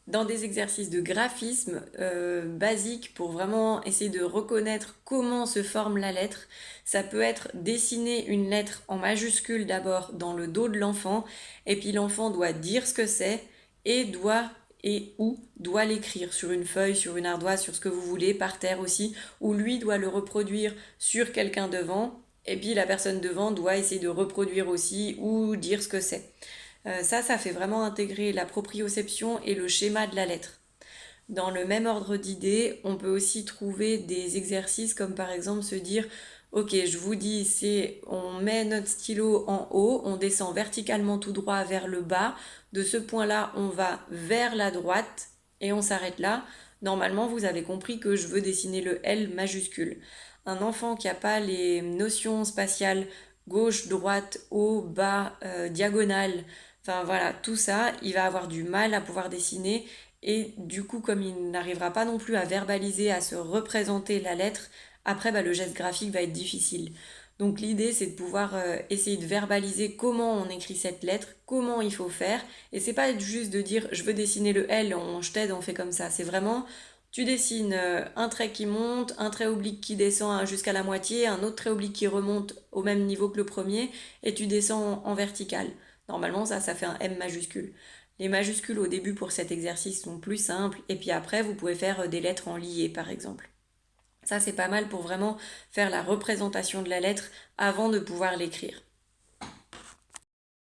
Dans des exercices de graphisme basiques pour vraiment essayer de reconnaître comment se forme la lettre, ça peut être dessiner une lettre en majuscule d'abord dans le dos de l'enfant, et puis l'enfant doit dire ce que c'est et doit l'écrire sur une feuille, sur une ardoise, sur ce que vous voulez, par terre aussi, ou lui doit le reproduire sur quelqu'un devant, et puis la personne devant doit essayer de reproduire aussi ou dire ce que c'est. Ça fait vraiment intégrer la proprioception et le schéma de la lettre. Dans le même ordre d'idées, on peut aussi trouver des exercices comme par exemple se dire ok, je vous dis, c'est on met notre stylo en haut, on descend verticalement tout droit vers le bas. De ce point-là, on va vers la droite et on s'arrête là. Normalement, vous avez compris que je veux dessiner le L majuscule. Un enfant qui n'a pas les notions spatiales gauche, droite, haut, bas, diagonale, enfin voilà, tout ça, il va avoir du mal à pouvoir dessiner et du coup, comme il n'arrivera pas non plus à verbaliser, à se représenter la lettre, après, le geste graphique va être difficile. Donc l'idée, c'est de pouvoir essayer de verbaliser comment on écrit cette lettre, comment il faut faire. Et c'est pas juste de dire je veux dessiner le L, je t'aide, on fait comme ça. C'est vraiment, tu dessines un trait qui monte, un trait oblique qui descend jusqu'à la moitié, un autre trait oblique qui remonte au même niveau que le premier, et tu descends en vertical. Normalement, ça fait un M majuscule. Les majuscules au début pour cet exercice sont plus simples, et puis après, vous pouvez faire des lettres en lié, par exemple. Ça, c'est pas mal pour vraiment faire la représentation de la lettre avant de pouvoir l'écrire.